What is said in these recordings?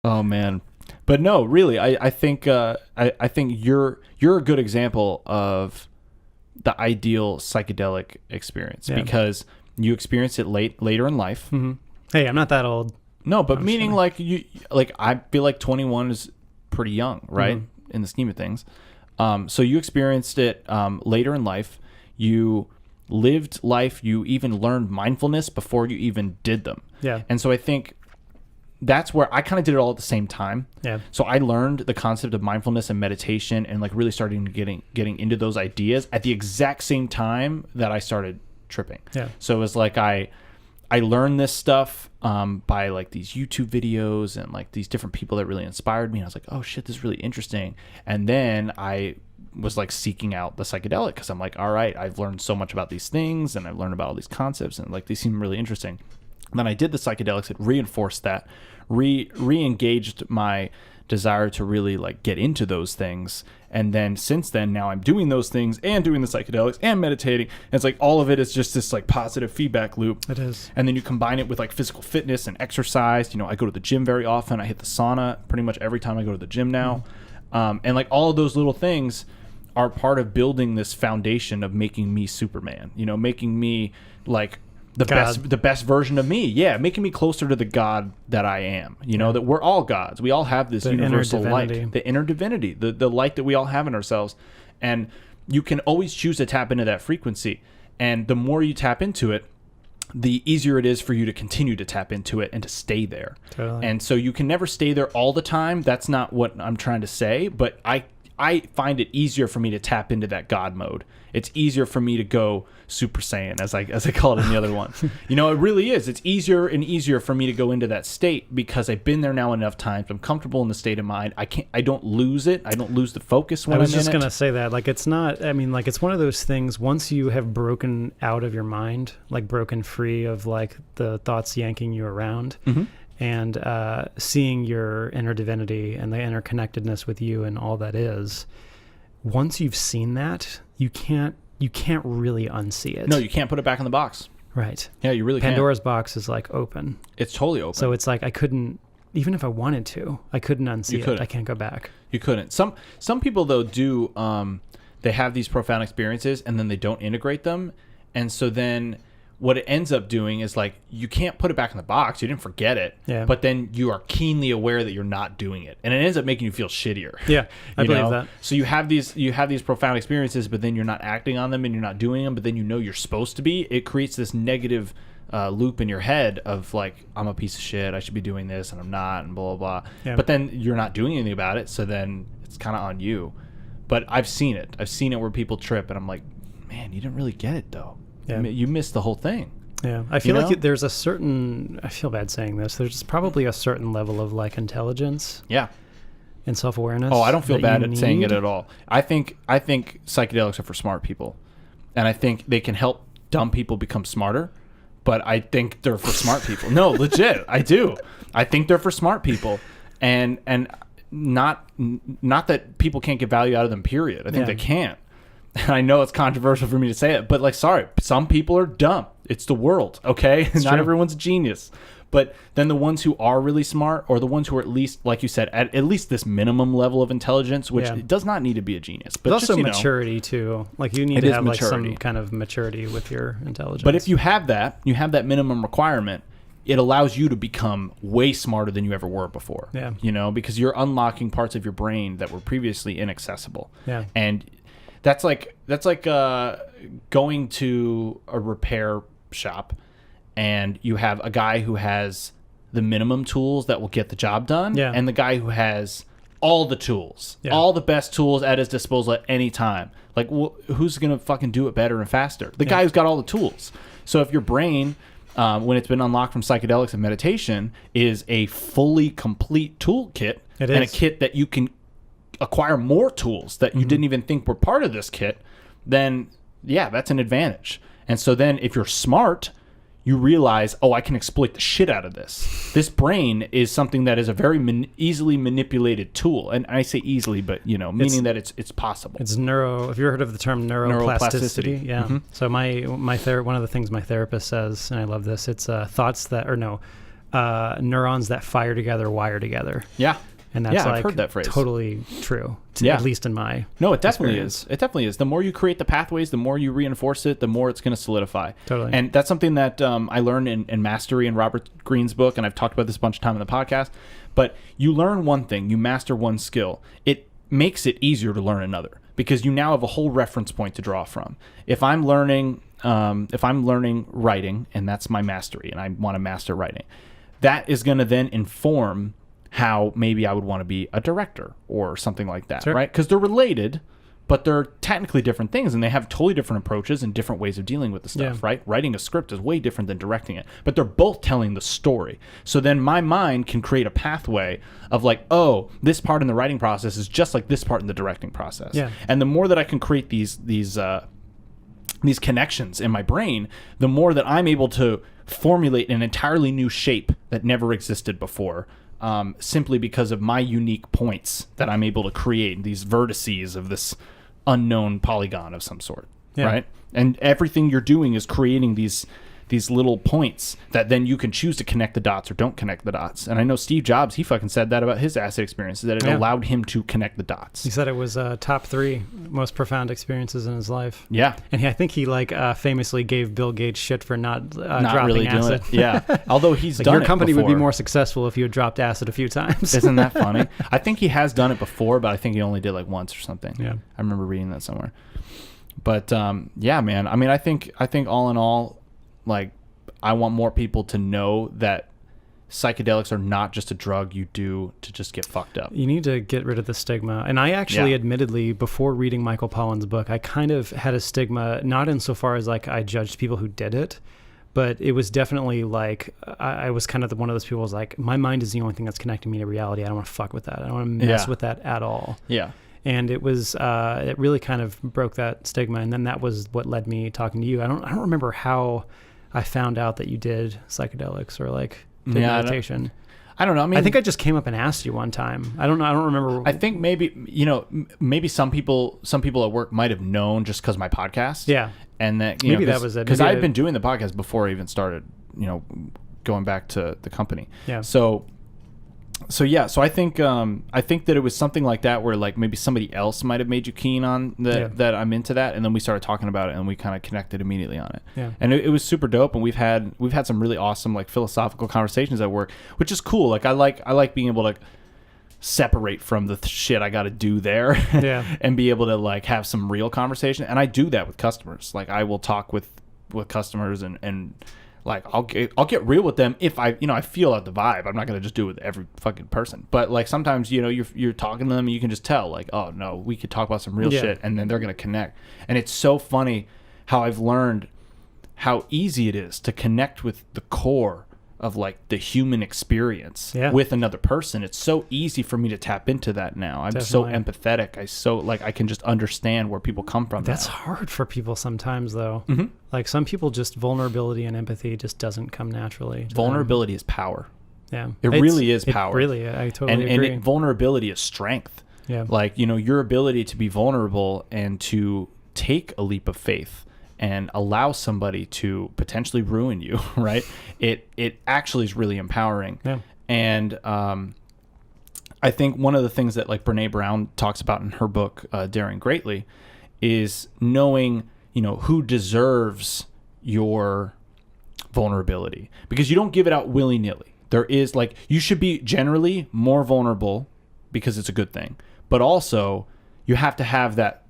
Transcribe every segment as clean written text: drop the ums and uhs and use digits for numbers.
Oh man. But no, really, I think I think you're a good example of the ideal psychedelic experience because you experience it later in life. Mm-hmm. Hey, I'm not that old. No, but meaning like I feel like 21 is pretty young, right? Mm-hmm. In the scheme of things. So you experienced it later in life. You lived life. You even learned mindfulness before you even did them. Yeah. And so I think that's where I kind of did it all at the same time. Yeah. So I learned the concept of mindfulness and meditation and like really starting to getting into those ideas at the exact same time that I started tripping. Yeah. So it was like I learned this stuff by like these YouTube videos and like these different people that really inspired me. And I was like, oh shit, this is really interesting. And then I was like seeking out the psychedelic because I'm like, all right, I've learned so much about these things and I've learned about all these concepts and like they seem really interesting. And then I did the psychedelics. It reinforced that, re-engaged my desire to really like get into those things. And then since then, now I'm doing those things and doing the psychedelics and meditating. And it's like all of it is just this like positive feedback loop. It is. And then you combine it with like physical fitness and exercise. You know, I go to the gym very often. I hit the sauna pretty much every time I go to the gym now. And like all of those little things are part of building this foundation of making me Superman, you know, making me like the best version of me. Yeah. Making me closer to the God that I am, you know, that we're all gods. We all have this universal light, the inner divinity, the light that we all have in ourselves. And you can always choose to tap into that frequency. And the more you tap into it, the easier it is for you to continue to tap into it and to stay there. Totally. And so you can never stay there all the time. That's not what I'm trying to say, but I find it easier for me to tap into that God mode. It's easier for me to go Super Saiyan, as I call it in the other one. You know, it really is. It's easier and easier for me to go into that state because I've been there now enough times. I'm comfortable in the state of mind. I don't lose it. I don't lose the focus when I'm in it. I was just going to say that. Like, it's not, I mean, like, it's one of those things, once you have broken out of your mind, like broken free of like the thoughts yanking you around, and seeing your inner divinity and the interconnectedness with you and all that is, once you've seen that, you can't really unsee it. No, you can't put it back in the box. Right. Yeah, you really Pandora's box is like open. It's totally open. So it's like I couldn't, even if I wanted to, I couldn't unsee it. I can't go back. You couldn't. Some people though do. They have these profound experiences and then they don't integrate them, and so then what it ends up doing is like you can't put it back in the box. You didn't forget it, but then you are keenly aware that you're not doing it, and it ends up making you feel shittier. Yeah, I believe that. So you have these profound experiences, but then you're not acting on them and you're not doing them, but then you know you're supposed to be. It creates this negative loop in your head of like, I'm a piece of shit. I should be doing this, and I'm not, and blah blah blah. Yeah. But then you're not doing anything about it, so then it's kind of on you. But I've seen it. I've seen it where people trip, and I'm like, man, you didn't really get it though. Yeah. You missed the whole thing. Yeah. I feel like there's a certain, I feel bad saying this, there's probably a certain level of like intelligence. Yeah. And self-awareness. Oh, I don't feel bad at saying it at all. I think psychedelics are for smart people. And I think they can help dumb people become smarter, but I think they're for smart people. No, legit. I do. I think they're for smart people. And not that people can't get value out of them, period. I think they can't. And I know it's controversial for me to say it, but like, sorry, some people are dumb. It's the world, okay? Not everyone's a genius. But then the ones who are really smart, or the ones who are at least, like you said, at least this minimum level of intelligence, which it does not need to be a genius. But there's also maturity too. Like you need to have like some kind of maturity with your intelligence. But if you have that minimum requirement, it allows you to become way smarter than you ever were before. Yeah. You know, because you're unlocking parts of your brain that were previously inaccessible. Yeah. And that's like going to a repair shop and you have a guy who has the minimum tools that will get the job done, and the guy who has all the tools, all the best tools at his disposal at any time. Like, who's going to fucking do it better and faster? The guy who's got all the tools. So if your brain, when it's been unlocked from psychedelics and meditation, is a fully complete toolkit, and a kit that you can acquire more tools that you didn't even think were part of this kit, then that's an advantage. And so then if you're smart, you realize, I can exploit the shit out of this. This brain is something that is a very easily manipulated tool. And I say easily, but meaning that it's possible. It's have you ever heard of the term neuroplasticity? Yeah. Mm-hmm. So one of the things my therapist says, and I love this, it's thoughts that, neurons that fire together wire together. Yeah. And that's I've heard that phrase. Totally true. At least in my it definitely is. It definitely is. The more you create the pathways, the more you reinforce it, the more it's going to solidify. Totally. And that's something that I learned in Mastery in Robert Greene's book, and I've talked about this a bunch of time in the podcast. But you learn one thing, you master one skill. It makes it easier to learn another because you now have a whole reference point to draw from. If I'm learning writing, and that's my mastery, and I want to master writing, that is going to then inform how maybe I would want to be a director or something like that, right? Because they're related, but they're technically different things, and they have totally different approaches and different ways of dealing with the stuff, right? Writing a script is way different than directing it, but they're both telling the story. So then my mind can create a pathway of like, oh, this part in the writing process is just like this part in the directing process. Yeah. And the more that I can create these connections in my brain, the more that I'm able to formulate an entirely new shape that never existed before. Simply because of my unique points that I'm able to create, these vertices of this unknown polygon of some sort, right? And everything you're doing is creating these little points that then you can choose to connect the dots or don't connect the dots. And I know Steve Jobs, he fucking said that about his acid experiences, that it allowed him to connect the dots. He said it was top 3 most profound experiences in his life. Yeah. And I think he famously gave Bill Gates shit for not dropping really acid. Doing it. Yeah. Although he's done it before. Your company would be more successful if you had dropped acid a few times. Isn't that funny? I think he has done it before, but I think he only did like once or something. Yeah. I remember reading that somewhere. But yeah, man. I mean, I think all in all, like, I want more people to know that psychedelics are not just a drug you do to just get fucked up. You need to get rid of the stigma. And I actually, admittedly, before reading Michael Pollan's book, I kind of had a stigma, not insofar as like I judged people who did it, but it was definitely like I was kind of one of those people who was like, my mind is the only thing that's connecting me to reality. I don't want to fuck with that. I don't want to mess with that at all. Yeah. And it was, it really kind of broke that stigma. And then that was what led me talking to you. I don't remember how I found out that you did psychedelics or like did meditation. I don't know. I mean, I think I just came up and asked you one time. I don't know. I don't remember. I think maybe, maybe some people at work might have known just because of my podcast. Yeah. And that, maybe that was it. Because I've been doing the podcast before I even started, going back to the company. Yeah. So I think that it was something like that where like maybe somebody else might have made you keen on that I'm into that, and then we started talking about it and we kind of connected immediately on it. Yeah. And it was super dope, and we've had some really awesome like philosophical conversations at work, which is cool. Like I like being able to separate from the shit I got to do there and be able to like have some real conversation. And I do that with customers. Like I will talk with customers and like I'll get real with them if I feel out the vibe. I'm not gonna just do it with every fucking person. But like sometimes you're talking to them and you can just tell like, oh no, we could talk about some real shit, and then they're gonna connect. And it's so funny how I've learned how easy it is to connect with the core of like the human experience with another person. It's so easy for me to tap into that now. I'm so empathetic. I can just understand where people come from. That's hard for people sometimes though. Mm-hmm. Like some people, just vulnerability and empathy just doesn't come naturally. Vulnerability is power. Yeah. It really is power. Really, I totally agree. And vulnerability is strength. Yeah. Like, your ability to be vulnerable and to take a leap of faith and allow somebody to potentially ruin you, right? It actually is really empowering. Yeah. And I think one of the things that like Brene Brown talks about in her book, Daring Greatly, is knowing, who deserves your vulnerability. Because you don't give it out willy-nilly. There is like, you should be generally more vulnerable because it's a good thing. But also, you have to have that,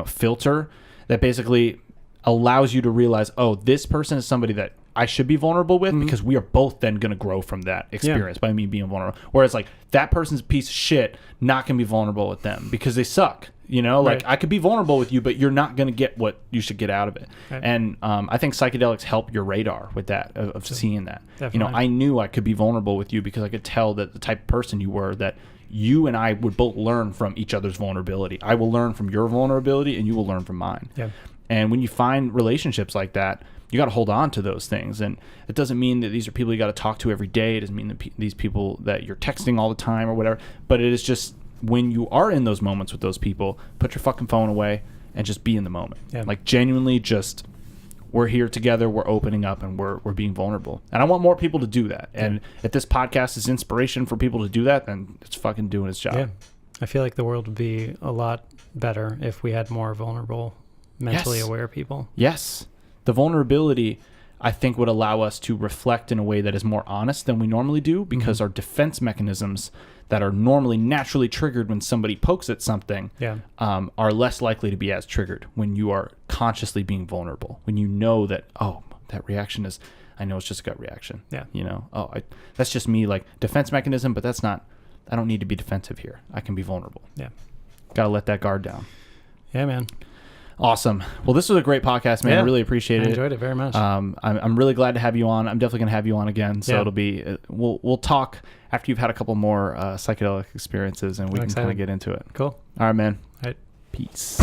filter that basically allows you to realize, oh, this person is somebody that I should be vulnerable with, because we are both then going to grow from that experience by me being vulnerable. Whereas like that person's a piece of shit, not going to be vulnerable with them because they suck. Like I could be vulnerable with you, but you're not going to get what you should get out of it. Right. And I think psychedelics help your radar with that, of seeing that. Definitely. I knew I could be vulnerable with you because I could tell that the type of person you were, that you and I would both learn from each other's vulnerability. I will learn from your vulnerability and you will learn from mine. Yeah. And when you find relationships like that, you got to hold on to those things. And it doesn't mean that these are people you got to talk to every day. It doesn't mean that these people that you're texting all the time or whatever. But it is just when you are in those moments with those people, put your fucking phone away and just be in the moment. Yeah. Like genuinely just we're here together, we're opening up, and we're being vulnerable. And I want more people to do that. And if this podcast is inspiration for people to do that, then it's fucking doing its job. Yeah. I feel like the world would be a lot better if we had more vulnerable, mentally aware people. Yes. The vulnerability, I think, would allow us to reflect in a way that is more honest than we normally do, because our defense mechanisms that are normally naturally triggered when somebody pokes at something are less likely to be as triggered when you are consciously being vulnerable, when you know that, oh, that reaction is, I know it's just a gut reaction. Yeah. You know, oh, that's just me, like, defense mechanism, but that's not, I don't need to be defensive here. I can be vulnerable. Yeah. Got to let that guard down. Yeah, man. Awesome. Well, this was a great podcast, man. I really appreciate it. I enjoyed it very much. I'm really glad to have you on. I'm definitely going to have you on again. So it'll be, we'll talk after you've had a couple more psychedelic experiences, and we can kind of get into it. Cool. All right, man. All right. Peace.